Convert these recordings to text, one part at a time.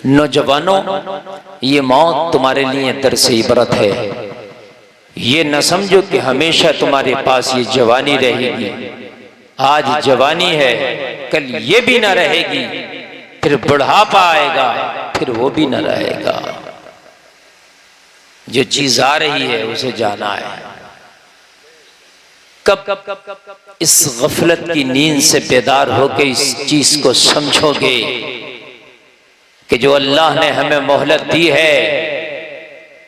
नौजवानों, ये मौत तुम्हारे लिए दर्स इबरत है। ये न समझो कि हमेशा तुम्हारे पास ये जवानी रहेगी। आज जवानी है, कल ये भी ना रहेगी, फिर बुढ़ापा आएगा, फिर वो भी ना रहेगा। जो चीज आ रही है उसे जाना है। कब इस गफलत की नींद से बेदार होकर इस चीज को समझोगे कि जो अल्लाह ने हमें मोहलत दी है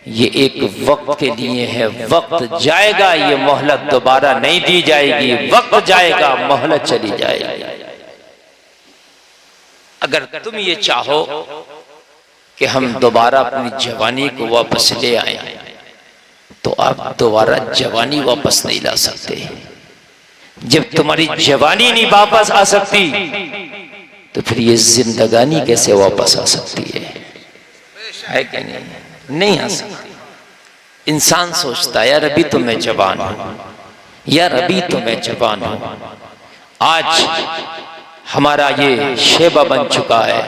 ये एक वक्त के लिए है। वक्त जाएगा, ये मोहलत दोबारा नहीं दी जाएगी। वक्त जाएगा, मोहलत चली जाएगी। अगर तुम ये चाहो कि हम दोबारा अपनी जवानी को वापस ले आए तो आप दोबारा जवानी वापस नहीं ला सकते। जब तुम्हारी जवानी नहीं वापस आ सकती तो फिर ये जिंदगानी कैसे वापस आ सकती है कि नहीं? नहीं आ सकती। इंसान सोचता है यार अभी तो मैं जवान हूं, यार अभी तो मैं जवान हूं। आज हमारा ये शेबा बन चुका है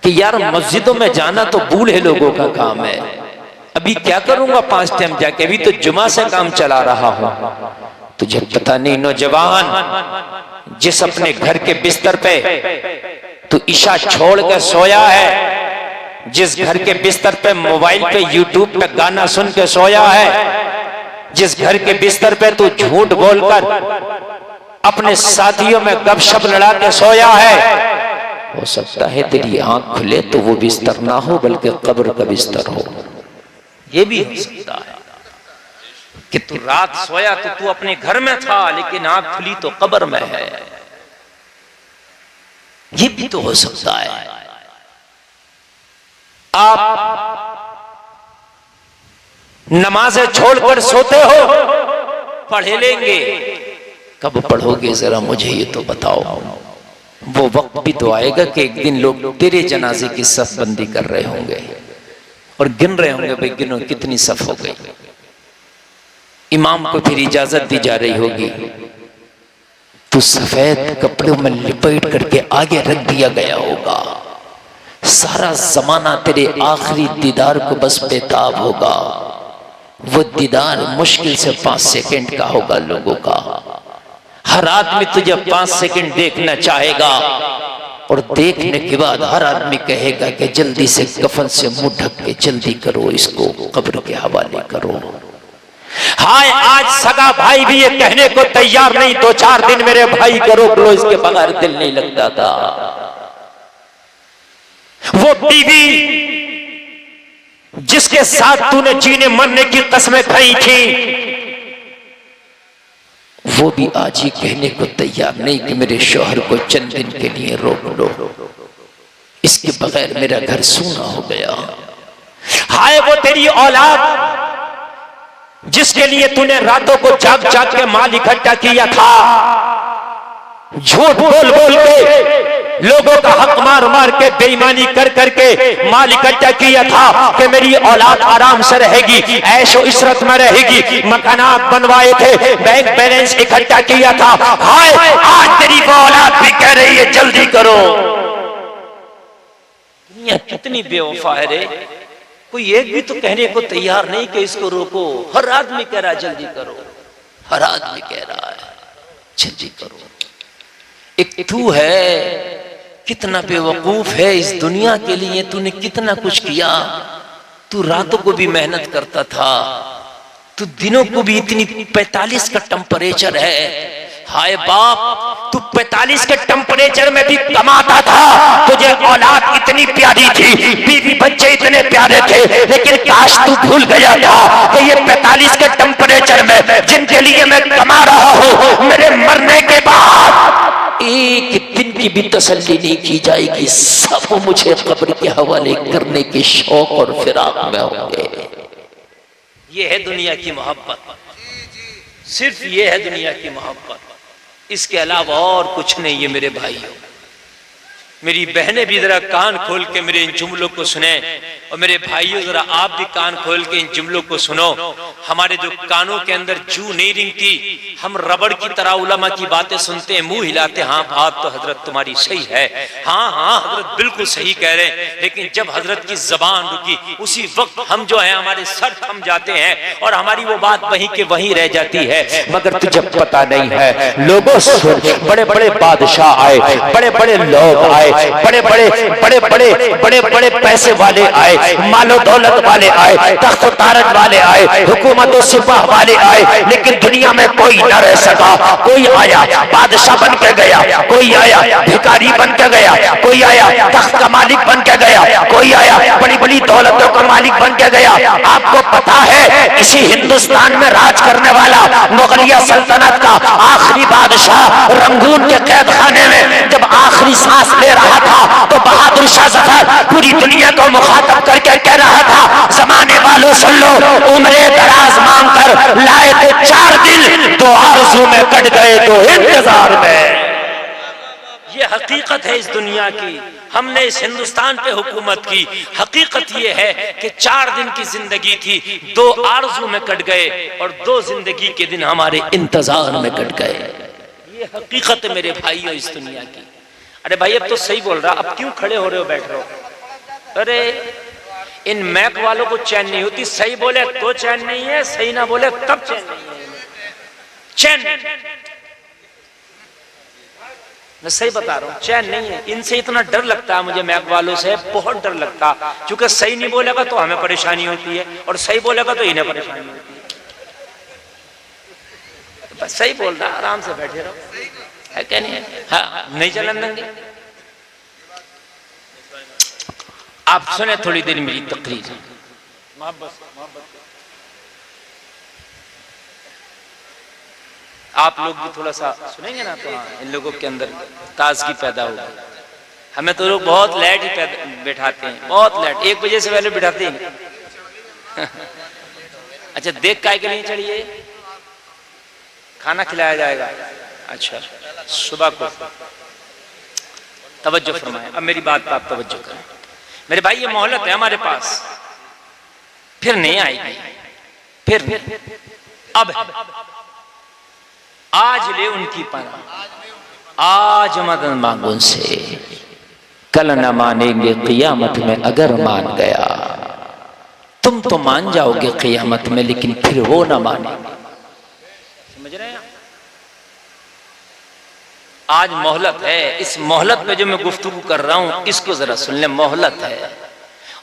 कि यार मस्जिदों में जाना तो बूढ़े लोगों का काम है। अभी क्या करूंगा 5 टाइम जाके, अभी तो जुमा से काम चला रहा हूं। तुझे पता नहीं नौजवान, जिस अपने घर के बिस्तर पे तू ईशा छोड़ कर सोया है, जिस घर के बिस्तर पे मोबाइल पे यूट्यूब पे गाना सुन के सोया है, जिस घर के बिस्तर पे तू झूठ बोलकर अपने साथियों में गपशप लड़ा के सोया है, हो सकता है तेरी आंख खुले तो वो बिस्तर ना हो बल्कि कब्र का बिस्तर हो। ये भी हो सकता है कि तू रात सोया तो तू अपने घर में था लेकिन आंख खुली तो कब्र में है। ये भी तो हो सकता है। आप नमाजें छोड़कर सोते हो, पढ़े लेंगे, कब पढ़ोगे जरा मुझे ये तो बताओ। वो वक्त भी तो आएगा कि एक दिन लोग तेरे जनाजे की सफ बंदी कर रहे होंगे और गिन रहे होंगे भाई गिनो कितनी सफ हो गई। इमाम को फिर इजाजत दी जा रही होगी, तो सफेद कपड़ों में लिपेट करके आगे रख दिया गया होगा। सारा जमाना तेरे आखिरी दीदार को बस बेताब होगा। वो दीदार मुश्किल से 5 सेकंड का होगा लोगों का। हर आदमी तुझे 5 सेकंड देखना चाहेगा और देखने के बाद हर आदमी कहेगा कि जल्दी से कफन से मुंह ढक के जल्दी करो, इसको कब्र के हवाले करो। हाय आज सगा भाई भी ये कहने को तैयार नहीं 2-4 दिन मेरे भाई को रोक लो, इसके बगैर दिल नहीं लगता था। वो बीवी जिसके साथ तूने जीने मरने की कस्में खाई थी, वो भी आज ही कहने को तैयार नहीं कि मेरे शौहर को चंद दिन के लिए रोक लो, इसके बगैर मेरा घर सूना हो गया। हाय वो तेरी औलाद जिसके लिए तूने रातों को जाग जाग के माल इकट्ठा किया था, झूठ बोल बोल के लोगों का हक मार मार के बेईमानी कर करके माल इकट्ठा किया था कि मेरी औलाद आराम से रहेगी, ऐशो इशरत में रहेगी, मकानात बनवाए थे, बैंक बैलेंस इकट्ठा किया था। हाय आज तेरी वो औलाद भी कह रही है जल्दी करो। दुनिया कितनी बेवफा है रे, कोई एक भी तो कहने को तैयार नहीं कि इसको रोको। हर आदमी कह रहा है जल्दी करो, हर आदमी कह रहा है जल्दी करो। एक तू है कितना बेवकूफ है, इस दुनिया के लिए तूने कितना कुछ किया। तू रातों को भी मेहनत करता था, तू दिनों को भी इतनी 45 का टेम्परेचर है। हाय बाप तू 45 के टेम्परेचर में भी कमाता था, तुझे औलाद इतनी प्यारी थी, बीवी बच्चे इतने प्यारे थे, लेकिन काश तू भूल गया था कि ये 45 के टेम्परेचर में जिनके लिए मैं कमा रहा हूँ, मेरे मरने के बाद एक दिन की भी तसल्ली नहीं की जाएगी, सब मुझे कब्र के हवाले करने के शौक और फिराक में होंगे। ये है दुनिया की मोहब्बत, सिर्फ ये है दुनिया की मोहब्बत, इसके अलावा और कुछ नहीं है मेरे भाइयों। मेरी बहनें भी जरा कान खोल के मेरे इन जुमलों को सुने, और मेरे भाइयों जरा आप भी कान खोल के इन जुमलों को सुनो। हमारे जो कानों के अंदर जू नहीं रिंगती, हम रबड़ की तरह उलमा की बातें सुनते हैं, मुंह हिलाते, हाँ बात तो हजरत तुम्हारी सही है, हाँ हाँ हजरत बिल्कुल सही कह रहे हैं, लेकिन जब हजरत की जबान रुकी उसी वक्त हम जो है हमारे सर थम जाते हैं और हमारी वो बात वहीं के वहीं रह जाती है। मगर तुझे पता नहीं है, लोगों सुन, बड़े बड़े बादशाह आए, बड़े बड़े लोग आए, बड़े बड़े बड़े बड़े बड़े बड़े पैसे वाले आए, मालो दौलत वाले आए, तख्त तारज वाले आए, हुकूमत सिपाह वाले आए, लेकिन दुनिया में कोई न रह सका। कोई आया बादशाह बन के गया, कोई आया भिखारी बन के गया, कोई आया तख्त का मालिक बन के गया, कोई आया बड़ी बड़ी दौलतों का मालिक बन के गया। आपको पता है इसी हिंदुस्तान में राज करने वाला मुगलिया सल्तनत का आखिरी बादशाह रंगून के कैद खाने में जब आखिरी सांस ले रहा था तो बहादुर शाह जफर पूरी दुनिया को मुखातब करके कह रहा था, जमाने वालों सुन लो, उम्रे दराज मांग कर लाए थे 4 दिल, तो आरज़ू में कट गए तो इंतजार में। ये हकीकत है इस दुनिया की, हमने इस हिंदुस्तान पे हुकूमत की। हकीकत ये है कि 4 दिन की जिंदगी थी, 2 आरज़ू में कट गए और 2 जिंदगी के दिन हमारे इंतजार में कट गए। ये हकीकत है मेरे भाइयों इस दुनिया की। अरे भाई अब तो सही बोल रहा, अब क्यों खड़े हो रहे हो, बैठ रहे हो? अरे इन मैक वालों को चैन नहीं होती, सही बोले तो चैन नहीं है, सही ना बोले तब चैन नहीं है, चैन। मैं सही बता रहा हूँ, चैन नहीं है। इनसे इतना डर लगता है मुझे, मैक वालों से बहुत डर लगता, क्योंकि सही नहीं बोलेगा तो हमें परेशानी होती है और सही बोलेगा तो इन्हें परेशानी होती है। बस सही बोल रहा, आराम से बैठे रहो, है क्या नहीं है? हाँ, नहीं चलन देंगे। आप सुने थोड़ी देर मेरी तकरीर, आप लोग भी थोड़ा सा सुनेंगे ना तो हाँ, इन लोगों के अंदर ताजगी पैदा होगी। हमें तो लोग बहुत लेट ही बैठाते हैं, बहुत लेट, 1 बजे से पहले बैठाते हैं। अच्छा, देख काय के लिए चढ़िए, खाना खिलाया जाएगा। अच्छा, सुबह को तवज्जो फरमाएं, अब मेरी बात पर आप तवज्जो करें। मेरे भाई ये मोहलत है हमारे पास, फिर नहीं आएगी, फिर अब आज ले उनकी पनाह, आज मदद मांगो उनसे, कल न मानेंगे क़ियामत में अगर मान गया। तुम तो मान जाओगे क़ियामत में, लेकिन फिर वो ना मानेंगे। समझ रहे हैं? आज मोहलत है, इस मोहलत में जो मैं गुफ्तगू कर रहा हूं इसको जरा सुन ले। मोहलत है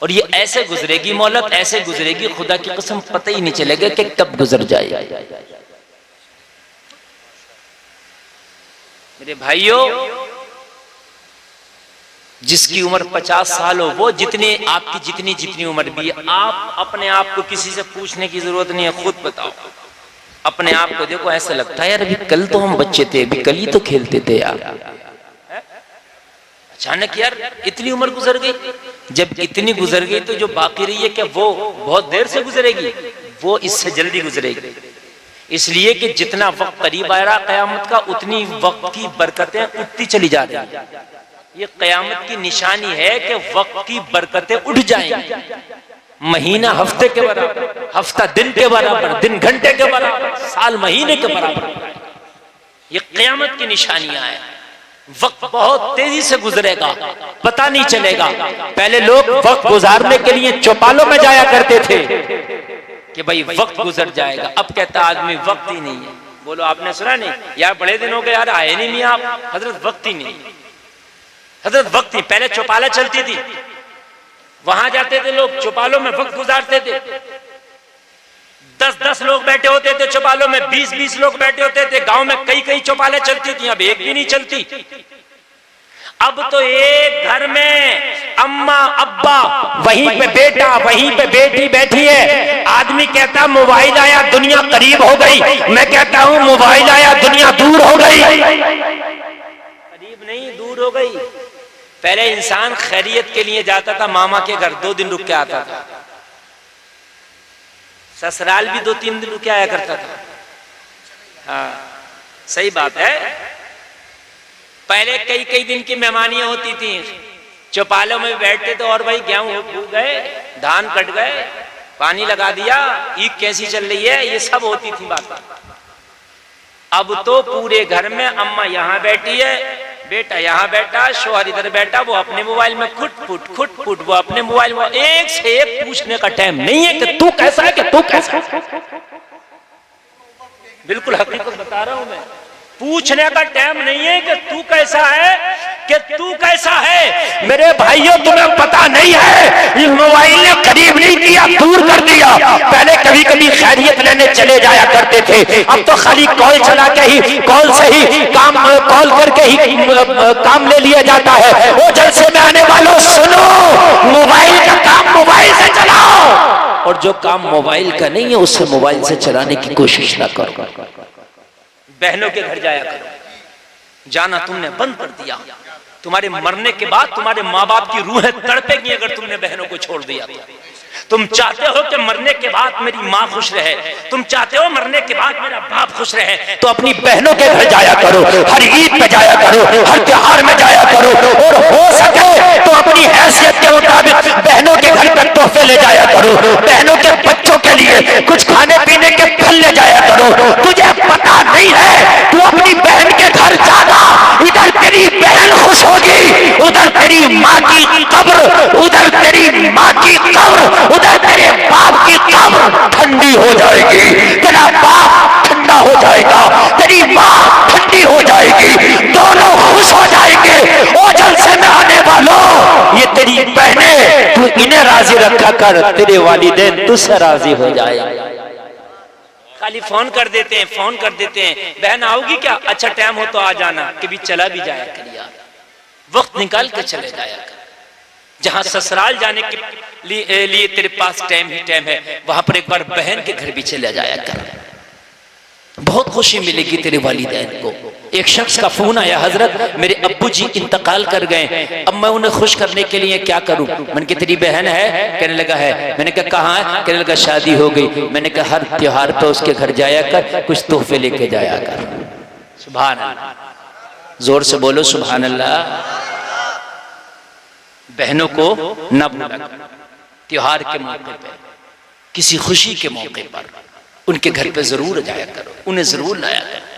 और ये ऐसे गुजरेगी, मोहलत ऐसे गुजरेगी, खुदा की कसम पता ही नहीं चलेगा कि कब गुजर जाए। मेरे भाइयों, जिसकी उम्र 50 साल हो, वो जितने आपकी जितनी उम्र भी है, आप अपने आप को किसी से पूछने की जरूरत नहीं है, खुद बताओ अपने आप को। देखो ऐसा लगता है यार अभी कल तो हम बच्चे थे, अभी कल ही तो खेलते थे यार, अचानक यार इतनी उम्र गुजर गई। जब इतनी गुजर गई तो जो बाकी रही है क्या वो बहुत देर से गुजरेगी? वो इससे जल्दी गुजरेगी, इसलिए कि जितना वक्त करीब आ रहा कयामत का, उतनी वक्त की बरकतें उठती चली जा रही है। ये कयामत की निशानी है कि वक्त की बरकतें उठ जाएंगी। महीना हफ्ते के बराबर, हफ्ता दिन के बराबर, दिन घंटे के बराबर, साल महीने के बराबर। ये कयामत की निशानियां हैं। वक्त बहुत तेजी से गुजरेगा, पता नहीं चलेगा। पहले लोग वक्त गुजारने के लिए चौपालों में जाया करते थे कि भाई वक्त गुजर जाएगा। अब कहता आदमी वक्त ही नहीं है। बोलो आपने सुना नहीं यार, बड़े दिन हो गए यार, आए नहीं आप। हजरत वक्त ही नहीं, हजरत वक्त ही। पहले चौपाला चलती थी, वहां जाते थे लोग, चौपालों में वक्त गुजारते थे। 10-10 लोग बैठे होते थे चौपालों में, 20-20 लोग बैठे होते थे। गांव में कई चौपालें चलती थी, अब एक भी नहीं चलती। अब तो एक घर में अम्मा अब्बा, वहीं पे बेटा, वहीं पे बेटी बैठी है। आदमी कहता मोबाइल आया दुनिया करीब हो गई, मैं कहता हूं मोबाइल आया दुनिया दूर हो गई। करीब नहीं, दूर हो गई। पहले इंसान खैरियत के लिए जाता था मामा के घर, 2 दिन रुक के आता था। ससुराल भी 2-3 दिन रुक के आया करता था। हाँ सही बात है। पहले कई कई दिन की मेहमानियां होती थी, चौपालों में बैठते थे और भाई गेहूं उग गए, धान कट गए, पानी लगा दिया, ईद कैसी चल रही है, ये सब होती थी बातें। अब तो पूरे घर में अम्मा यहाँ बैठी है, बेटा यहाँ बैठा, शोहर इधर बैठा, वो अपने मोबाइल में खुट वो अपने मोबाइल में, एक से एक पूछने का टाइम नहीं है कि तू कैसा है, कि तू कैसा है। बिल्कुल हकीकत बता रहा हूं मैं, पूछने का टाइम नहीं है कि तू कैसा है, कि तू कैसा है। मेरे भाइयों तुम्हें पता नहीं है, इस मोबाइल ने करीब नहीं किया, दूर कर दिया। पहले कभी कभी खैरियत लेने चले जाया करते थे, अब तो खाली कॉल चला के ही, कॉल से ही काम, कॉल करके ही काम ले लिया जाता है। वो जलसे में आने वालों सुनो, मोबाइल का काम मोबाइल से चलाओ, और जो काम मोबाइल का नहीं है उससे मोबाइल से चलाने की कोशिश ना करो। बहनों के घर जाया करो, जाना तुमने बंद कर दिया, तुम्हारे मरने के बाद तुम्हारे माँ बाप की रूहें तड़पेगी अगर तुमने बहनों को छोड़ दिया तो। तुम चाहते हो कि मरने के बाद मेरी माँ खुश रहे, तुम चाहते हो मरने के बाद मेरा बाप खुश रहे, तो अपनी बहनों के घर जाया करो, हर ईद में जाया करो, हर त्योहार में जाया करो, और हो सके तो अपनी हैसियत के मुताबिक बहनों के घर तक तोहफे ले जाया करो, बहनों के बच्चों के लिए कुछ खाने पीने के फल ले जाया करो। तुझे पता नहीं है, तू अपनी बहन के घर जाना, इधर तेरी बहन खुश होगी, उधर तेरी माँ की कब्र, उधर तेरी माँ की कब्र, उधर तेरे बाप की कब्र ठंडी हो जाएगी, तेरा बाप ठंडा हो जाएगा, तेरी माँ ठंडी हो जाएगी, दोनों खुश हो जाएंगे। ओ जलसे में आने वालों, ये तेरी बहनें, तू इन्हें राजी रखा कर, तेरे वालिदैन तुझसे राजी हो जाएंगे। खाली फोन कर देते हैं, फोन कर देते हैं, बहन आओगी क्या, अच्छा टाइम हो तो आ जाना, कभी चला भी जाया कर यार, वक्त निकाल के चले जाया कर। जहां ससुराल जाने के लिए तेरे पास टाइम ही टाइम है, वहां पर एक बार बहन के घर भी चले जाया कर, बहुत खुशी मिलेगी तेरे वालिदैन को। एक शख्स का फोन आया, हजरत मेरे अब्बू जी इंतकाल कर गए, अब मैं उन्हें खुश करने के लिए क्या करूं। मैंने कहा तेरी बहन है, कहने लगा है। मैंने कहा कहाँ है, कहने लगा शादी हो गई। मैंने कहा हर त्योहार पे उसके घर जाया कर, कुछ तोहफे लेके जाया कर। सुभान अल्लाह, जोर से बोलो सुभान अल्लाह। बहनों को न भूला, त्योहार के मौके पे, किसी खुशी के मौके पर उनके घर पे जरूर जाया करो, उन्हें जरूर लाया करो।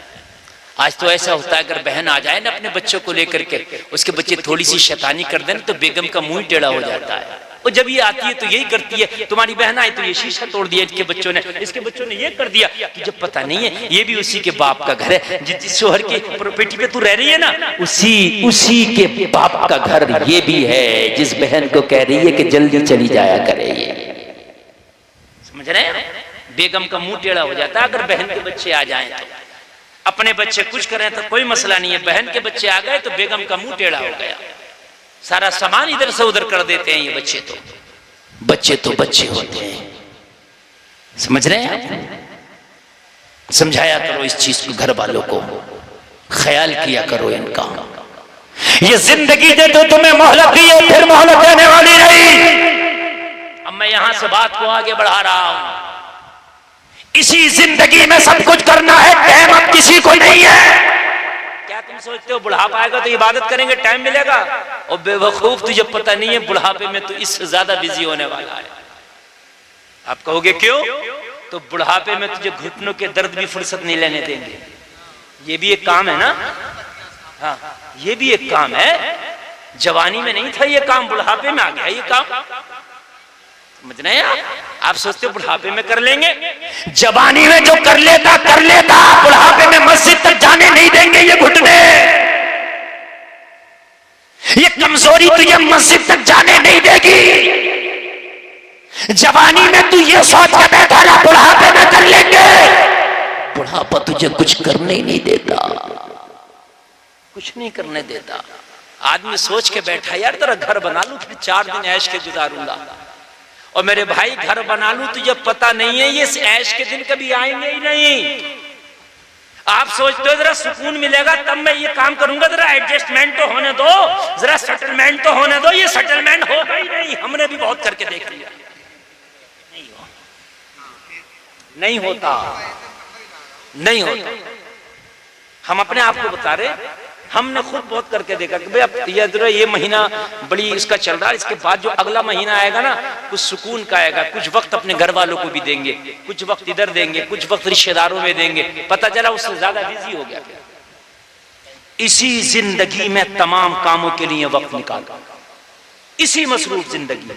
आज तो ऐसा होता है, अगर बहन आ जाए ना अपने बच्चों को लेकर के, उसके बच्चे थोड़ी सी शैतानी कर दें तो बेगम का मुंह टेढ़ा हो जाता है। और जब ये आती है तो यही करती है, तुम्हारी बहन आई तो ये शीशा तोड़ दिया इसके बच्चों ने, इसके बच्चों ने ये कर दिया, कि जब पता नहीं है ये भी उसी के बाप का घर है, जिस शोहर की प्रॉपर्टी पे तू रह रही है ना, उसी के बाप का घर ये भी है, जिस बहन को कह रही है कि जल्दी चली जाया करे। ये समझ रहे हैं, बेगम का मुंह टेढ़ा हो जाता है अगर बहन के बच्चे आ जाएं तो। अपने बच्चे कुछ करें तो कोई मसला नहीं है, बहन के बच्चे आ गए तो बेगम का मुंह टेढ़ा हो गया, सारा सामान इधर से उधर कर देते हैं। ये बच्चे तो बच्चे होते हैं, समझ रहे हैं। समझाया करो इस चीज को, घर वालों को ख्याल किया करो इनका। ये जिंदगी दे तो तुम्हें मोहलत दी है, फिर मोहलत देने वाली नहीं। अब मैं यहां से बात को आगे बढ़ा रहा हूं, इसी जिंदगी में सब कुछ करना है, टाइम अब किसी को नहीं है। क्या तुम सोचते हो बुढ़ापा आएगा तो इबादत करेंगे, टाइम मिलेगा? और बेवकूफ, तुझे पता नहीं है बुढ़ापे में तो इससे ज्यादा बिजी होने वाला है। आप कहोगे क्यों? तो बुढ़ापे में तुझे घुटनों के दर्द भी फुर्सत नहीं लेने देंगे। ये भी एक काम है ना, हाँ ये भी एक काम है। जवानी में नहीं था ये काम, बुढ़ापे में आ गया ये काम, समझ रहे हैं आप सोचते हो बुढ़ापे में कर लेंगे, जवानी में जो कर लेता बुढ़ापे में मस्जिद तक जाने नहीं देंगे ये घुटने। ये कमजोरी तुझे मस्जिद तक जाने नहीं देगी। जवानी में तू ये सोच के बैठा रहा बुढ़ापे में कर लेंगे, बुढ़ापा तुझे कुछ करने ही नहीं देता, कुछ नहीं करने देता। आदमी सोच के बैठा यार तेरा घर बना लूं फिर 4 दिन ऐश के गुजारूंगा, और मेरे भाई घर बना लूं तुझे पता नहीं है ये ऐश के दिन कभी आएंगे ही नहीं। आप सोचते हो जरा सुकून मिलेगा तब मैं ये काम करूंगा, जरा एडजस्टमेंट तो होने दो, जरा सेटलमेंट तो होने दो। ये सेटलमेंट होगा ही नहीं, हमने भी बहुत करके देख लिया, नहीं होता। हम अपने आप को बता रहे, हमने खुद बहुत करके देखा कि भाई अब ये महीना बड़ी इसका चल रहा है, इसके बाद जो अगला महीना आएगा ना कुछ सुकून का आएगा, कुछ वक्त अपने घर वालों को भी देंगे, कुछ वक्त इधर देंगे, कुछ वक्त रिश्तेदारों में देंगे, पता चला उससे ज्यादा बिजी हो गया। इसी जिंदगी में तमाम कामों के लिए वक्त निकाला, इसी मसरूफ जिंदगी में